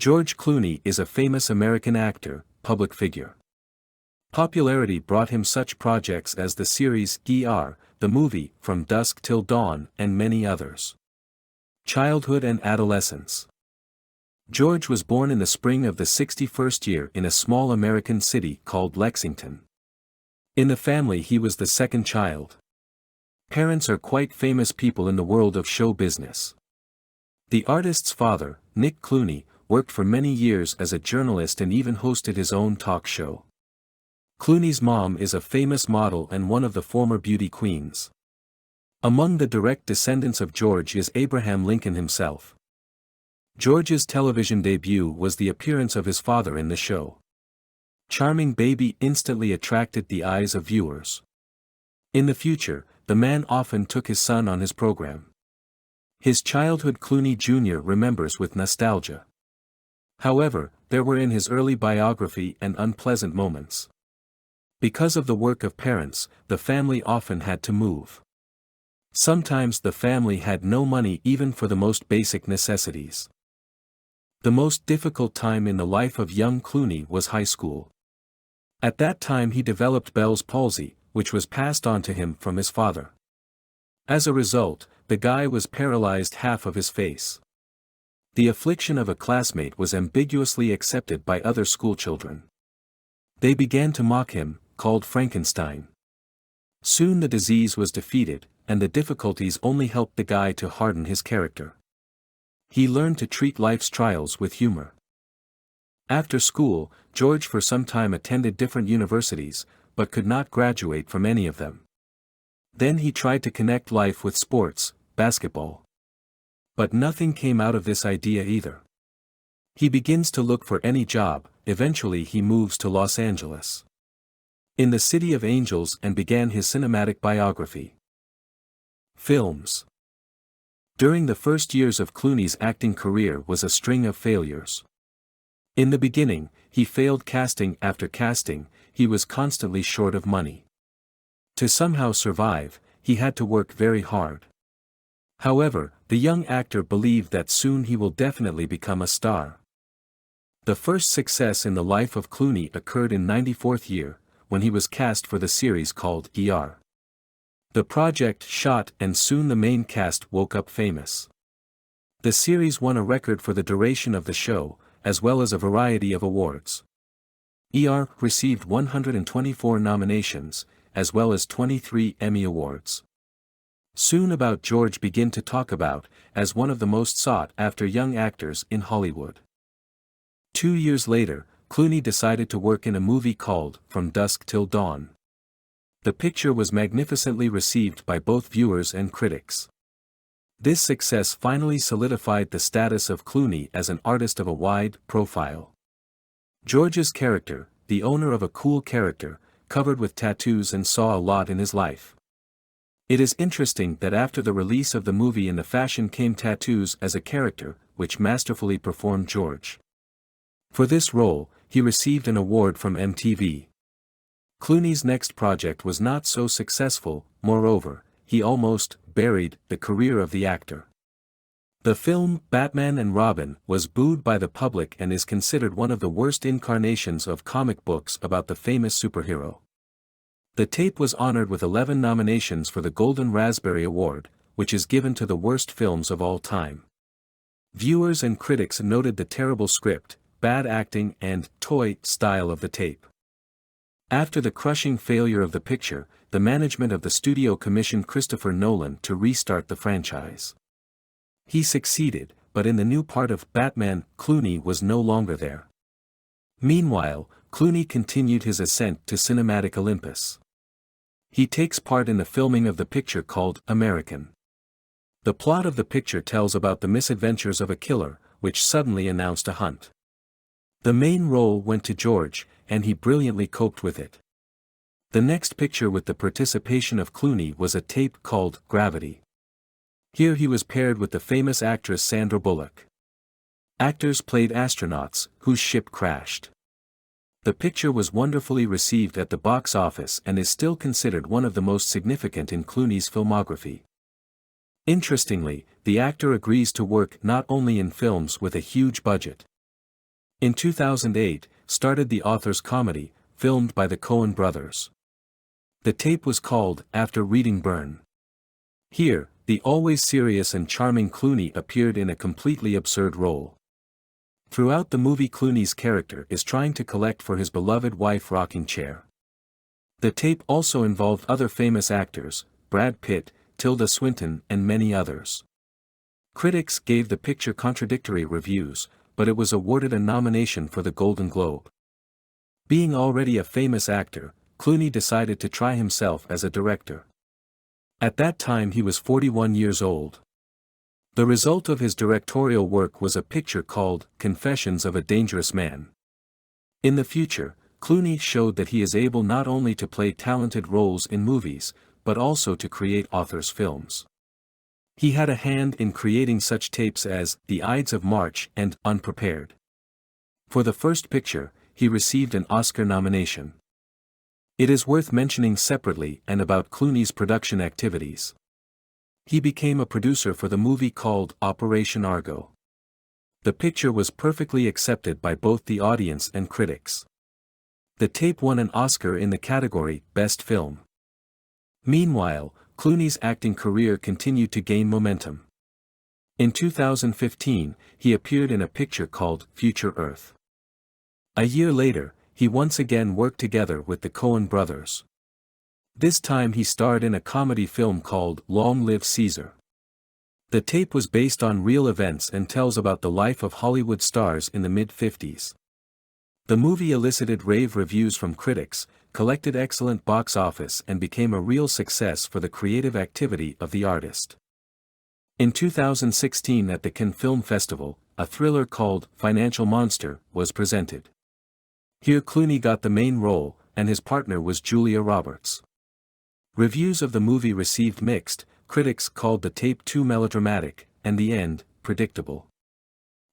George Clooney is a famous American actor, public figure. Popularity brought him such projects as the series ER, the movie From Dusk Till Dawn, and many others. Childhood and adolescence. George was born in the spring of the 61st year in a small American city called Lexington. In the family he was the second child. Parents are quite famous people in the world of show business. The artist's father, Nick Clooney, worked for many years as a journalist and even hosted his own talk show. Clooney's mom is a famous model and one of the former beauty queens. Among the direct descendants of George is Abraham Lincoln himself. George's television debut was the appearance of his father in the show. Charming baby instantly attracted the eyes of viewers. In the future, the man often took his son on his program. His childhood Clooney Jr. remembers with nostalgia. However, there were in his early biography and unpleasant moments. Because of the work of parents, the family often had to move. Sometimes the family had no money even for the most basic necessities. The most difficult time in the life of young Clooney was high school. At that time he developed Bell's palsy, which was passed on to him from his father. As a result, the guy was paralyzed half of his face. The affliction of a classmate was ambiguously accepted by other schoolchildren. They began to mock him, called Frankenstein. Soon the disease was defeated, and the difficulties only helped the guy to harden his character. He learned to treat life's trials with humor. After school, George for some time attended different universities, but could not graduate from any of them. Then he tried to connect life with sports, basketball. But nothing came out of this idea either. He begins to look for any job. Eventually he moves to Los Angeles, in the City of Angels, and began his cinematic biography. Films. During the first years of Clooney's acting career was a string of failures. In the beginning, he failed casting after casting. He was constantly short of money. To somehow survive, he had to work very hard. However, the young actor believed that soon he will definitely become a star. The first success in the life of Clooney occurred in 94th year, when he was cast for the series called ER. The project shot and soon the main cast woke up famous. The series won a record for the duration of the show, as well as a variety of awards. ER received 124 nominations, as well as 23 Emmy Awards. Soon about George began to talk about, as one of the most sought-after young actors in Hollywood. 2 years later, Clooney decided to work in a movie called From Dusk Till Dawn. The picture was magnificently received by both viewers and critics. This success finally solidified the status of Clooney as an artist of a wide profile. George's character, the owner of a cool character, covered with tattoos and saw a lot in his life. It is interesting that after the release of the movie in the fashion came tattoos as a character, which masterfully performed George. For this role, he received an award from MTV. Clooney's next project was not so successful. Moreover, he almost buried the career of the actor. The film Batman and Robin was booed by the public and is considered one of the worst incarnations of comic books about the famous superhero. The tape was honored with 11 nominations for the Golden Raspberry Award, which is given to the worst films of all time. Viewers and critics noted the terrible script, bad acting and toy style of the tape. After the crushing failure of the picture, the management of the studio commissioned Christopher Nolan to restart the franchise. He succeeded, but in the new part of Batman, Clooney was no longer there. Meanwhile, Clooney continued his ascent to cinematic Olympus. He takes part in the filming of the picture called American. The plot of the picture tells about the misadventures of a killer, which suddenly announced a hunt. The main role went to George, and he brilliantly coped with it. The next picture with the participation of Clooney was a tape called Gravity. Here he was paired with the famous actress Sandra Bullock. Actors played astronauts, whose ship crashed. The picture was wonderfully received at the box office and is still considered one of the most significant in Clooney's filmography. Interestingly, the actor agrees to work not only in films with a huge budget. In 2008, started the author's comedy, filmed by the Coen brothers. The tape was called After Reading Burn. Here, the always serious and charming Clooney appeared in a completely absurd role. Throughout the movie, Clooney's character is trying to collect for his beloved wife rocking chair. The tape also involved other famous actors, Brad Pitt, Tilda Swinton and many others. Critics gave the picture contradictory reviews, but it was awarded a nomination for the Golden Globe. Being already a famous actor, Clooney decided to try himself as a director. At that time he was 41 years old. The result of his directorial work was a picture called Confessions of a Dangerous Man. In the future, Clooney showed that he is able not only to play talented roles in movies, but also to create authors' films. He had a hand in creating such tapes as The Ides of March and Unprepared. For the first picture, he received an Oscar nomination. It is worth mentioning separately and about Clooney's production activities. He became a producer for the movie called Operation Argo. The picture was perfectly accepted by both the audience and critics. The tape won an Oscar in the category Best Film. Meanwhile, Clooney's acting career continued to gain momentum. In 2015, he appeared in a picture called Future Earth. A year later, he once again worked together with the Coen brothers. This time he starred in a comedy film called Long Live Caesar. The tape was based on real events and tells about the life of Hollywood stars in the mid-50s. The movie elicited rave reviews from critics, collected excellent box office and became a real success for the creative activity of the artist. In 2016 at the Cannes Film Festival, a thriller called Financial Monster was presented. Here Clooney got the main role, and his partner was Julia Roberts. Reviews of the movie received mixed, critics called the tape too melodramatic, and the end, predictable.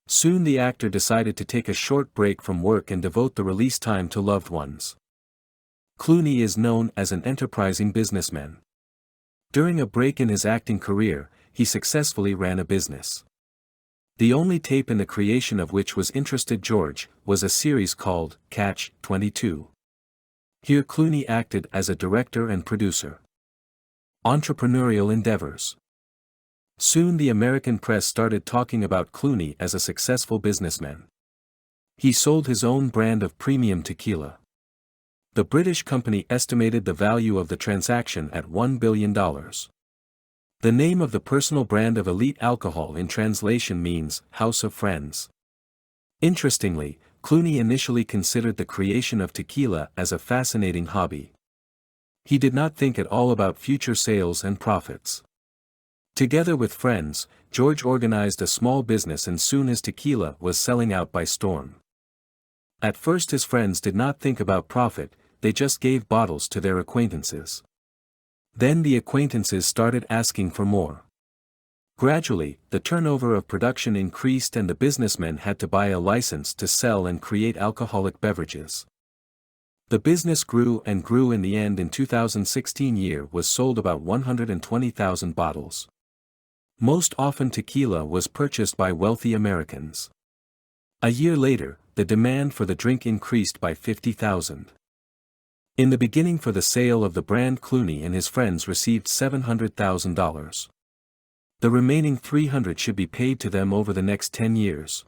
Soon the actor decided to take a short break from work and devote the release time to loved ones. Clooney is known as an enterprising businessman. During a break in his acting career, he successfully ran a business. The only tape in the creation of which was interested George, was a series called Catch 22. Here Clooney acted as a director and producer. Entrepreneurial endeavors. Soon the American press started talking about Clooney as a successful businessman. He sold his own brand of premium tequila. The British company estimated the value of the transaction at $1 billion. The name of the personal brand of elite alcohol in translation means House of Friends. Interestingly, Clooney initially considered the creation of tequila as a fascinating hobby. He did not think at all about future sales and profits. Together with friends, George organized a small business and soon his tequila was selling out by storm. At first his friends did not think about profit, they just gave bottles to their acquaintances. Then the acquaintances started asking for more. Gradually, the turnover of production increased and the businessmen had to buy a license to sell and create alcoholic beverages. The business grew and grew. In the end, in 2016 year was sold about 120,000 bottles. Most often tequila was purchased by wealthy Americans. A year later, the demand for the drink increased by 50,000. In the beginning for the sale of the brand Clooney and his friends received $700,000. The remaining $300,000 should be paid to them over the next 10 years.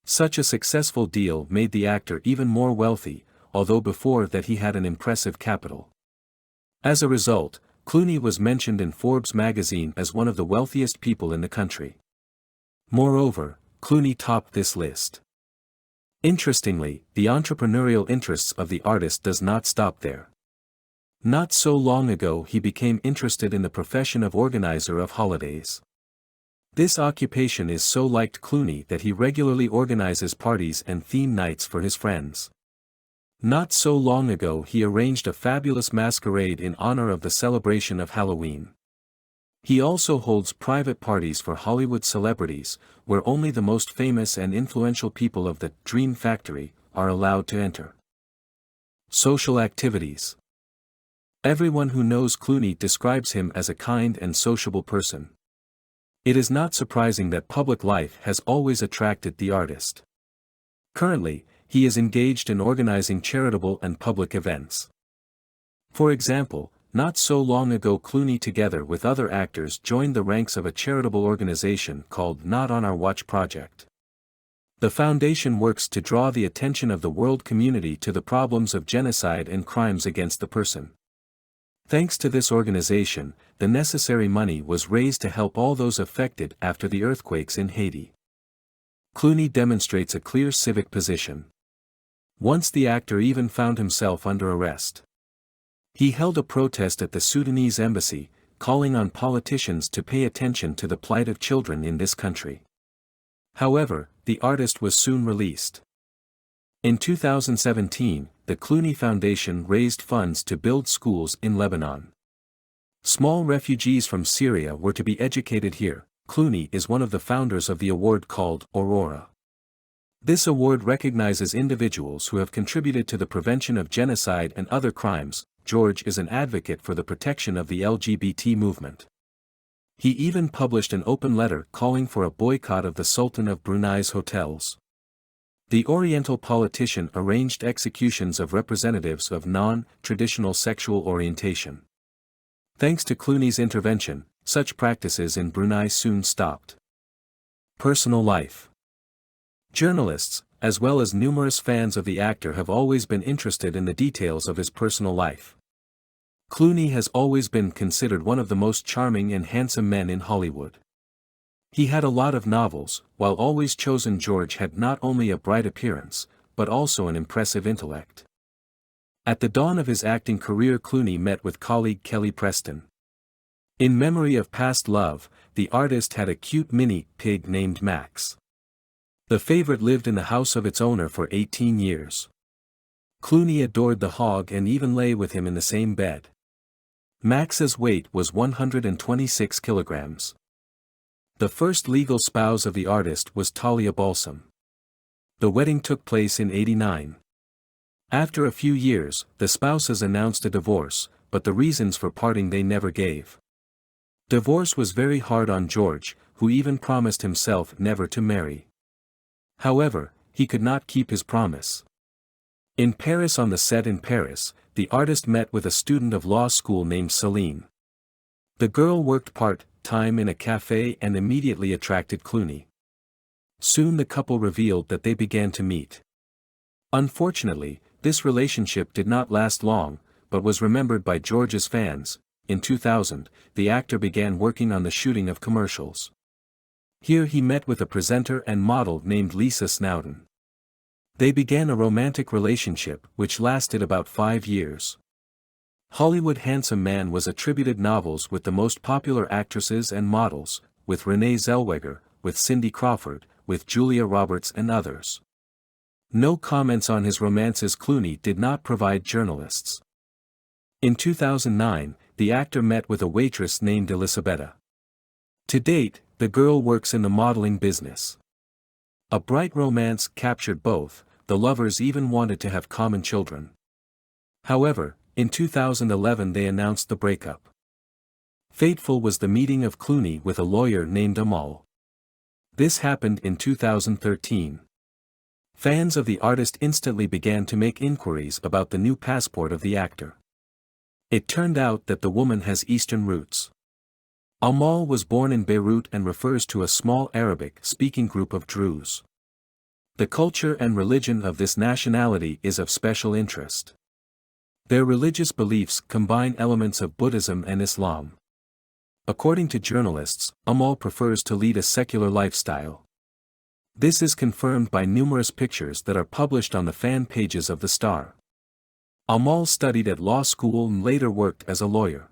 Such a successful deal made the actor even more wealthy, although before that he had an impressive capital. As a result, Clooney was mentioned in Forbes magazine as one of the wealthiest people in the country. Moreover, Clooney topped this list. Interestingly, the entrepreneurial interests of the artist does not stop there. Not so long ago he became interested in the profession of organizer of holidays. This occupation is so liked Clooney that he regularly organizes parties and theme nights for his friends. Not so long ago he arranged a fabulous masquerade in honor of the celebration of Halloween. He also holds private parties for Hollywood celebrities, where only the most famous and influential people of the Dream Factory are allowed to enter. Social activities. Everyone who knows Clooney describes him as a kind and sociable person. It is not surprising that public life has always attracted the artist. Currently, he is engaged in organizing charitable and public events. For example, not so long ago Clooney together with other actors joined the ranks of a charitable organization called Not On Our Watch Project. The foundation works to draw the attention of the world community to the problems of genocide and crimes against the person. Thanks to this organization, the necessary money was raised to help all those affected after the earthquakes in Haiti. Clooney demonstrates a clear civic position. Once the actor even found himself under arrest. He held a protest at the Sudanese embassy, calling on politicians to pay attention to the plight of children in this country. However, the artist was soon released. In 2017, the Clooney Foundation raised funds to build schools in Lebanon. Small refugees from Syria were to be educated here. Clooney is one of the founders of the award called Aurora. This award recognizes individuals who have contributed to the prevention of genocide and other crimes. George is an advocate for the protection of the LGBT movement. He even published an open letter calling for a boycott of the Sultan of Brunei's hotels. The Oriental politician arranged executions of representatives of non-traditional sexual orientation. Thanks to Clooney's intervention, such practices in Brunei soon stopped. Personal life. Journalists, as well as numerous fans of the actor, have always been interested in the details of his personal life. Clooney has always been considered one of the most charming and handsome men in Hollywood. He had a lot of novels, while always chosen. George had not only a bright appearance, but also an impressive intellect. At the dawn of his acting career, Clooney met with colleague Kelly Preston. In memory of past love, the artist had a cute mini pig named Max. The favorite lived in the house of its owner for 18 years. Clooney adored the hog and even lay with him in the same bed. Max's weight was 126 kilograms. The first legal spouse of the artist was Talia Balsam. The wedding took place in '89. After a few years, the spouses announced a divorce, but the reasons for parting they never gave. Divorce was very hard on George, who even promised himself never to marry. However, he could not keep his promise. In Paris, on the set in Paris, the artist met with a student of law school named Celine. The girl worked part-time in a cafe and immediately attracted Clooney. Soon the couple revealed that they began to meet. Unfortunately, this relationship did not last long, but was remembered by George's fans. In 2000, the actor began working on the shooting of commercials. Here he met with a presenter and model named Lisa Snowden. They began a romantic relationship which lasted about 5 years. Hollywood Handsome Man was attributed novels with the most popular actresses and models, with Renee Zellweger, with Cindy Crawford, with Julia Roberts and others. No comments on his romances. Clooney did not provide journalists. In 2009, the actor met with a waitress named Elisabetta. To date, the girl works in the modeling business. A bright romance captured both. The lovers even wanted to have common children. However, in 2011 they announced the breakup. Fateful was the meeting of Clooney with a lawyer named Amal. This happened in 2013. Fans of the artist instantly began to make inquiries about the new passport of the actor. It turned out that the woman has Eastern roots. Amal was born in Beirut and refers to a small Arabic-speaking group of Druze. The culture and religion of this nationality is of special interest. Their religious beliefs combine elements of Buddhism and Islam. According to journalists, Amal prefers to lead a secular lifestyle. This is confirmed by numerous pictures that are published on the fan pages of the star. Amal studied at law school and later worked as a lawyer.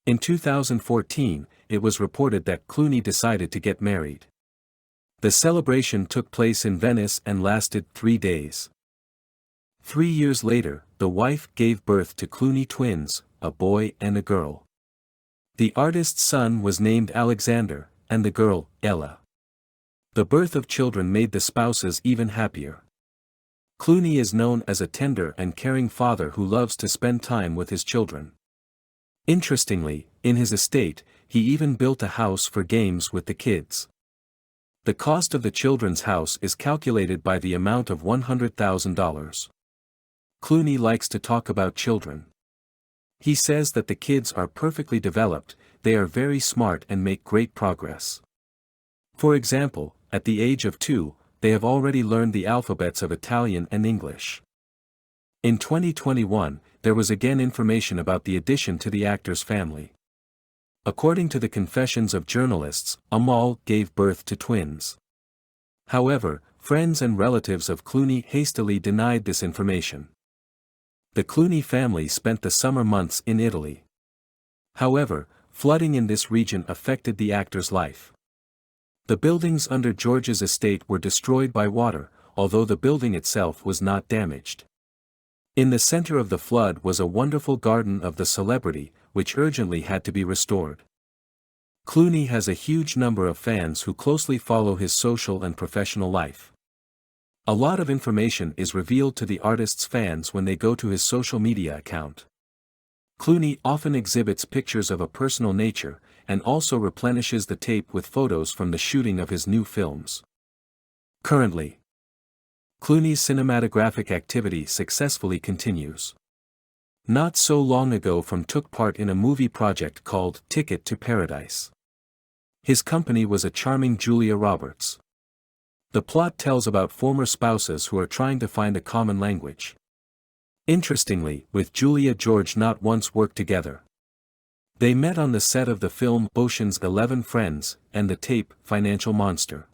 In 2014, it was reported that Clooney decided to get married. The celebration took place in Venice and lasted 3 days. 3 years later, the wife gave birth to Clooney twins, a boy and a girl. The artist's son was named Alexander, and the girl, Ella. The birth of children made the spouses even happier. Clooney is known as a tender and caring father who loves to spend time with his children. Interestingly, in his estate, he even built a house for games with the kids. The cost of the children's house is calculated by the amount of $100,000. Clooney likes to talk about children. He says that the kids are perfectly developed, they are very smart and make great progress. For example, at the age of 2, they have already learned the alphabets of Italian and English. In 2021, there was again information about the addition to the actor's family. According to the confessions of journalists, Amal gave birth to twins. However, friends and relatives of Clooney hastily denied this information. The Clooney family spent the summer months in Italy. However, flooding in this region affected the actor's life. The buildings under George's estate were destroyed by water, although the building itself was not damaged. In the center of the flood was a wonderful garden of the celebrity, which urgently had to be restored. Clooney has a huge number of fans who closely follow his social and professional life. A lot of information is revealed to the artist's fans when they go to his social media account. Clooney often exhibits pictures of a personal nature, and also replenishes the tape with photos from the shooting of his new films. Currently, Clooney's cinematographic activity successfully continues. Not so long ago took part in a movie project called Ticket to Paradise. His company was a charming Julia Roberts. The plot tells about former spouses who are trying to find a common language. Interestingly, with Julia George not once worked together. They met on the set of the film Ocean's 11 Friends, and the tape Financial Monster.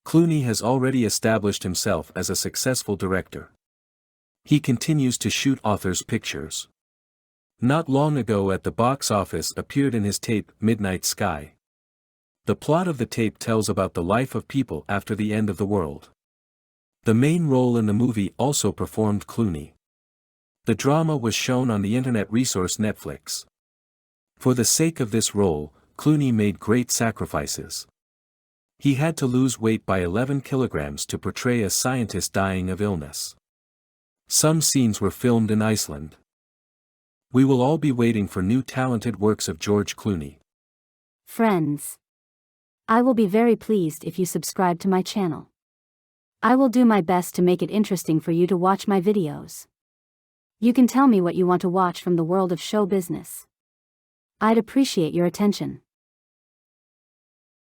Clooney has already established himself as a successful director. He continues to shoot authors' pictures. Not long ago at the box office appeared in his tape Midnight Sky. The plot of the tape tells about the life of people after the end of the world. The main role in the movie also performed Clooney. The drama was shown on the internet resource Netflix. For the sake of this role, Clooney made great sacrifices. He had to lose weight by 11 kilograms to portray a scientist dying of illness. Some scenes were filmed in Iceland. We will all be waiting for new talented works of George Clooney. Friends, I will be very pleased if you subscribe to my channel. I will do my best to make it interesting for you to watch my videos. You can tell me what you want to watch from the world of show business. I'd appreciate your attention.